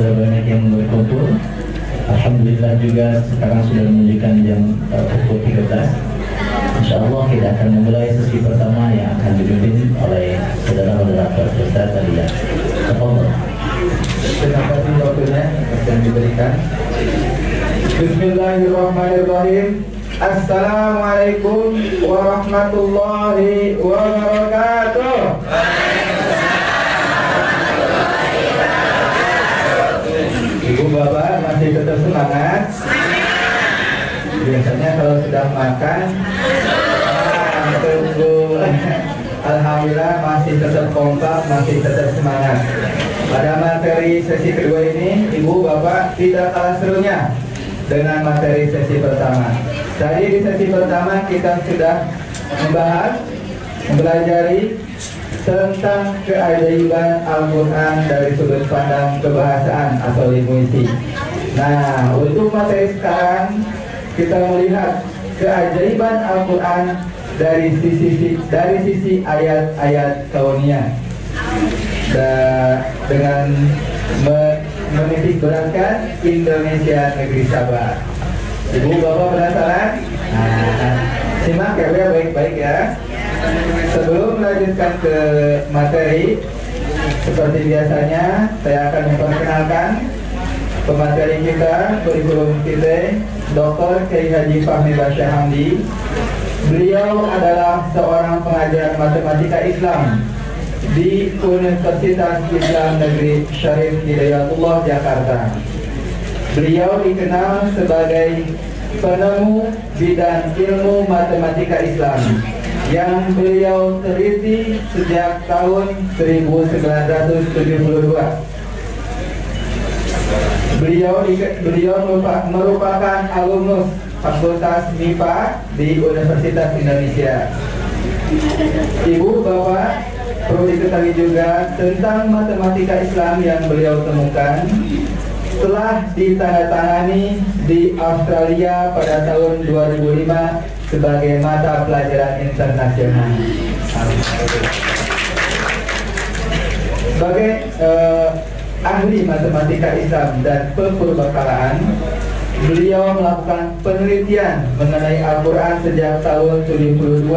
sudah banyak yang berkumpul. Alhamdulillah juga sekarang sudah menunjukkan jam pukul 13. Insya Allah kita akan memulai sesi pertama yang akan dipimpin oleh saudara moderator Ustaz Alia. Terima kasih waktunya yang diberikan. Bismillahirrahmanirrahim. Assalamualaikum warahmatullahi wabarakatuh. Ibu bapak masih tetap semangat. Biasanya kalau sudah makan tunggu. Alhamdulillah masih tetap kompak, masih tetap semangat. Pada materi sesi kedua ini, ibu bapak tidak kalah serunya dengan materi sesi pertama. Tadi di sesi pertama kita sudah mempelajari tentang keajaiban Al-Quran dari sudut pandang kebahasaan atau linguistik. Nah, untuk materi sekarang kita melihat keajaiban Al-Quran dari sisi ayat-ayat kauniyah dengan menitik beratkan Indonesia negeri Sabah. Ibu bapak penasaran? Nah, simak ya baik-baik ya. Sebelum melanjutkan ke materi, seperti biasanya saya akan memperkenalkan pemateri kita, kurikulum kita, Dr. Kiai Haji Fahmi Basyah Hamdi. Beliau adalah seorang pengajar matematika Islam di Universitas Islam Negeri Syarif Hidayatullah Jakarta. Beliau dikenal sebagai penemu bidang ilmu matematika Islam yang beliau teliti sejak tahun 1972. Beliau merupakan alumnus Fakultas MIPA di Universitas Indonesia. Ibu bapak perlu diketahui juga tentang matematika Islam yang beliau temukan telah ditandatangani di Australia pada tahun 2005 sebagai mata pelajaran internasional. Sebagai ahli matematika Islam dan pepurbakalaan, beliau melakukan penelitian mengenai Al-Quran sejak tahun 72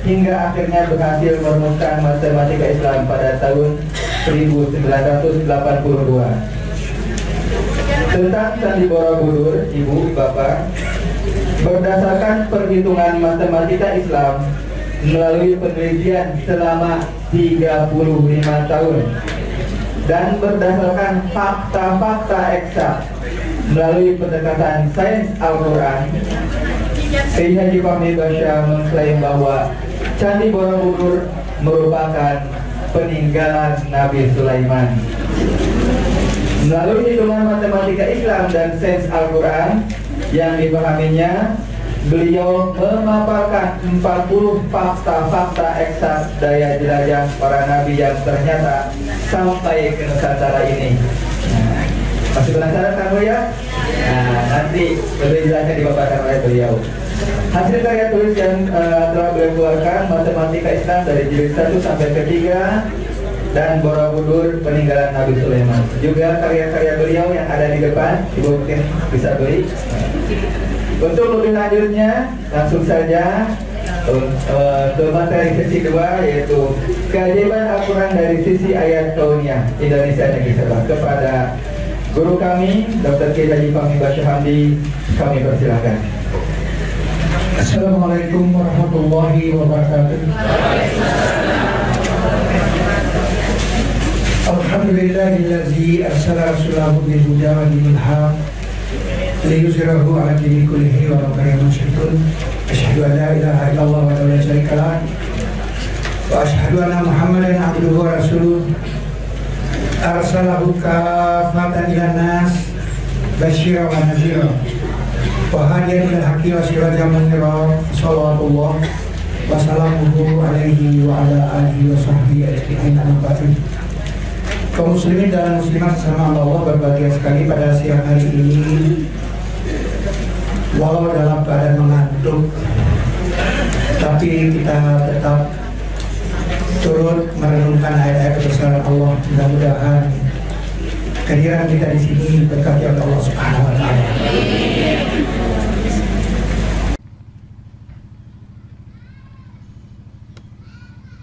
hingga akhirnya berhasil merumuskan matematika Islam pada tahun 1982. Tentang Candi Borobudur, ibu, bapak, berdasarkan perhitungan matematika Islam melalui penelitian selama 35 tahun dan berdasarkan fakta-fakta eksak melalui pendekatan sains Al-Quran, Kiai Haji Fahmi Basyah mengklaim bahwa Candi Borobudur merupakan peninggalan Nabi Sulaiman. Melalui hitungan matematika Islam dan sains Al-Quran yang dipahaminya, beliau memaparkan 40 fakta-fakta eksak daya jelajah para nabi yang ternyata sampai ke Nusantara ini. Nah, masih penasaran kamu ya? Nah, nanti lebih jelasnya dipaparkan oleh beliau. Hasil karya tulis yang telah beliau keluarkan, matematika Islam dari jilid 1 sampai ke 3 dan Borobudur peninggalan Nabi Sulaiman. Juga karya-karya beliau yang ada di depan, ibu mungkin bisa beli. Untuk lebih lanjutnya, langsung saja ke materi sesi 2, yaitu keajaiban Al-Quran dari sisi ayat kauniyah Indonesia negeri Sabah. Kepada guru kami, Dr. Kiai Haji Fahmi Basyah Hamdi, kami persilakan. Assalamualaikum warahmatullahi wabarakatuh. Alhamdulillahillazi arsala rasulahu bil huda wa dinil haq liyuzhirahu 'ala dini kullihi wa law karihal musyrikun. Asyhadu an la ilaha illallah wa la syarika lah wa asyhadu anna Muhammadan 'abduhu wa rasuluh. Arsalahu kafatan ilan nas basyira wa nadhira wa hadiyan ilal haqqi wa sirajan munira. Shallallahu wa salamuhu alaihi wa ala alihi wa sahbihi ajma'in. Amma ba'du. Kaum muslimin dan muslimat sesama Allah, berbahagia sekali pada siang hari ini. Walau dalam keadaan mengantuk, tapi kita tetap turut merenungkan ayat-ayat kebesaran Allah. Mudah-mudahan kehadiran kita di sini berkati oleh Allah Subhanahu wa taala.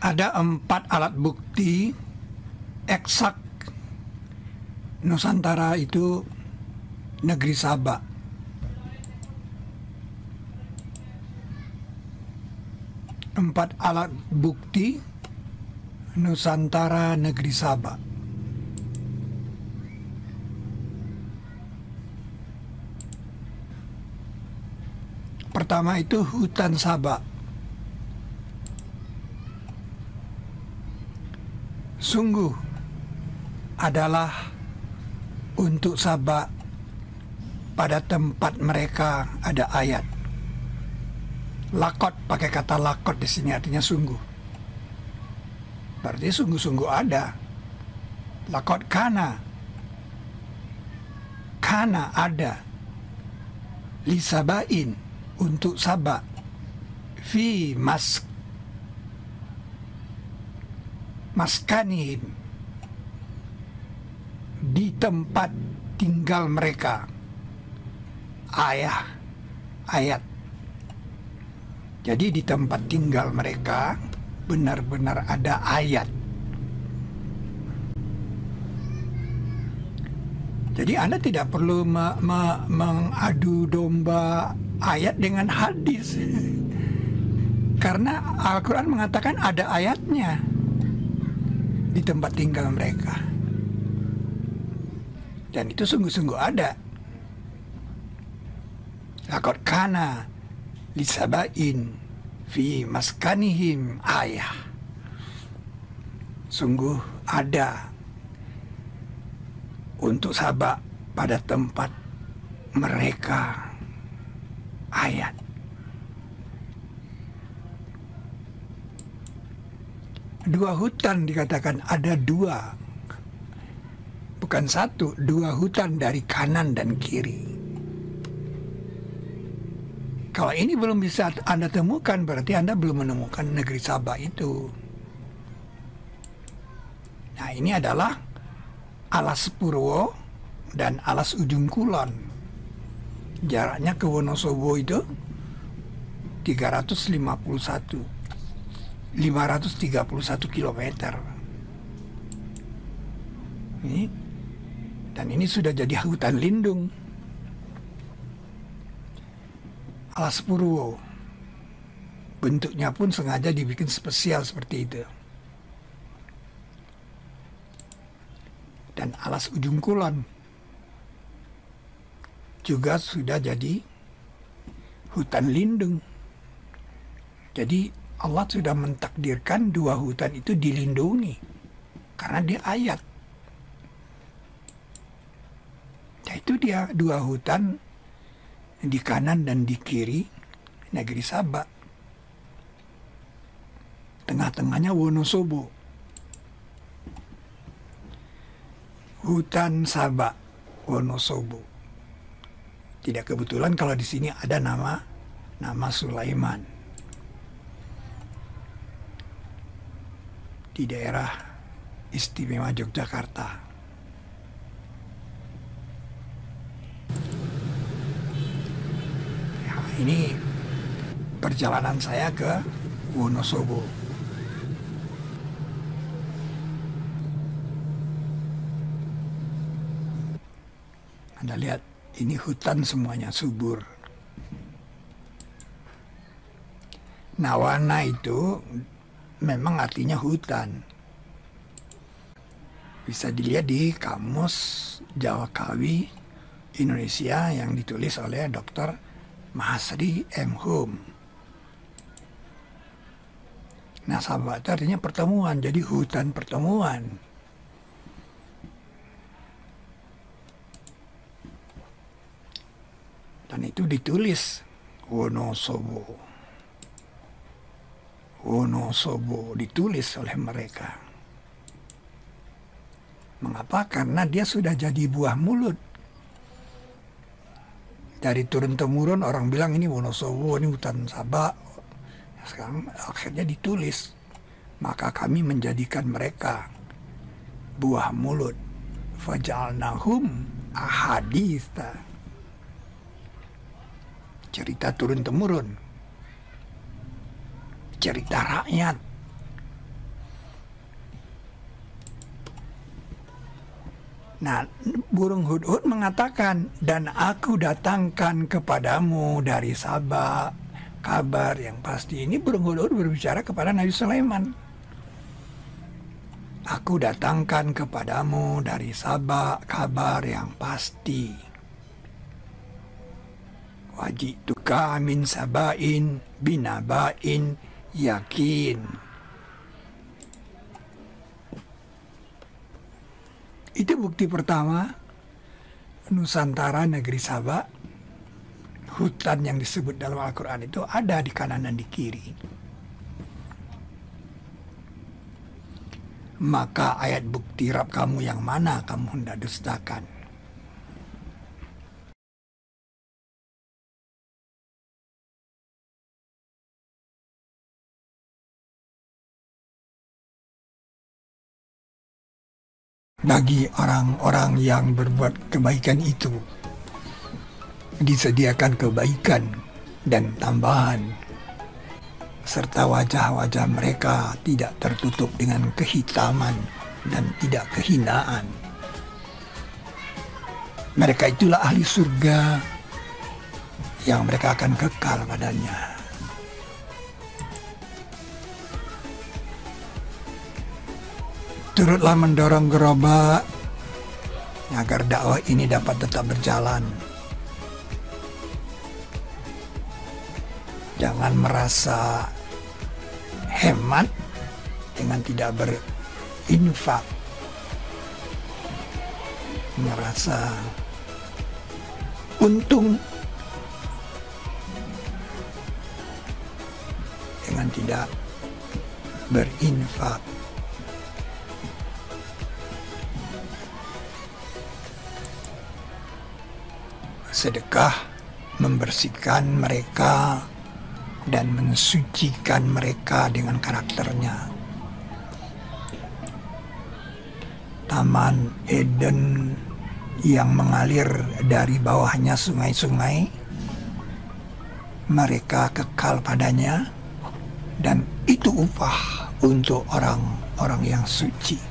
Ada 4 alat bukti eksak Nusantara itu negeri Sabak. Empat alat bukti Nusantara negeri Sabak. Pertama itu hutan Sabak. Sungguh adalah untuk Sabak, pada tempat mereka ada ayat. Lakot, pakai kata lakot di sini artinya sungguh. Berarti sungguh-sungguh ada. Lakot kana ada. Lisabain, untuk Sabak. Fi maskanihim, di tempat tinggal mereka. Ayat. Jadi di tempat tinggal mereka benar-benar ada ayat. Jadi Anda tidak perlu mengadu domba ayat dengan hadis. Karena Al-Quran mengatakan ada ayatnya di tempat tinggal mereka. Dan itu sungguh-sungguh ada. Laqad kana lisabain fi maskanihim ayah. Sungguh ada untuk Sabak pada tempat mereka ayat. Dua hutan dikatakan ada dua, bukan satu, dua hutan dari kanan dan kiri. Kalau ini belum bisa Anda temukan, berarti Anda belum menemukan negeri Sabak itu. Nah, ini adalah Alas Purwo dan Alas Ujung Kulon. Jaraknya ke Wonosobo itu 531 kilometer. Ini, dan ini sudah jadi hutan lindung. Alas Purwo bentuknya pun sengaja dibikin spesial seperti itu. Dan Alas Ujung Kulon juga sudah jadi hutan lindung. Jadi Allah sudah mentakdirkan dua hutan itu dilindungi karena dia ayat. Nah, itu dia dua hutan di kanan dan di kiri negeri Sabak. Tengah-tengahnya Wonosobo. Hutan Sabak, Wonosobo. Tidak kebetulan kalau di sini ada nama Sulaiman. Di daerah istimewa Yogyakarta. Ya, ini perjalanan saya ke Wonosobo. Anda lihat, ini hutan semuanya subur. Nawana itu memang artinya hutan. Bisa dilihat di Kamus Jawa Kawi Indonesia yang ditulis oleh Dr. Mahasri M. Hum. Nah, Sabak itu artinya pertemuan, jadi hutan pertemuan. Dan itu ditulis Wonosobo. Wonosobo ditulis oleh mereka. Mengapa? Karena dia sudah jadi buah mulut. Dari turun-temurun orang bilang ini Wonosobo, ini hutan Sabak. Sekarang akhirnya ditulis. Maka kami menjadikan mereka buah mulut, faja'alnahum ahaditha, cerita turun-temurun, cerita rakyat. Nah, burung hudhud mengatakan, dan aku datangkan kepadamu dari Saba kabar yang pasti. Ini burung hudhud berbicara kepada Nabi Sulaiman. Aku datangkan kepadamu dari Saba kabar yang pasti. Wajituka min sabain binabain yakin. Itu bukti pertama, Nusantara, negeri Saba, hutan yang disebut dalam Al-Quran itu ada di kanan dan di kiri. Maka ayat bukti Rab kamu yang mana kamu hendak dustakan? Bagi orang-orang yang berbuat kebaikan itu disediakan kebaikan dan tambahan, serta wajah-wajah mereka tidak tertutup dengan kehitaman dan tidak kehinaan. Mereka itulah ahli surga yang mereka akan kekal padanya. Turutlah mendorong gerobak agar dakwah ini dapat tetap berjalan. Jangan merasa hemat dengan tidak berinfak. Merasa untung dengan tidak berinfak. Sedekah membersihkan mereka dan mensucikan mereka dengan karakternya. Taman Eden yang mengalir dari bawahnya sungai-sungai, mereka kekal padanya, dan itu upah untuk orang-orang yang suci.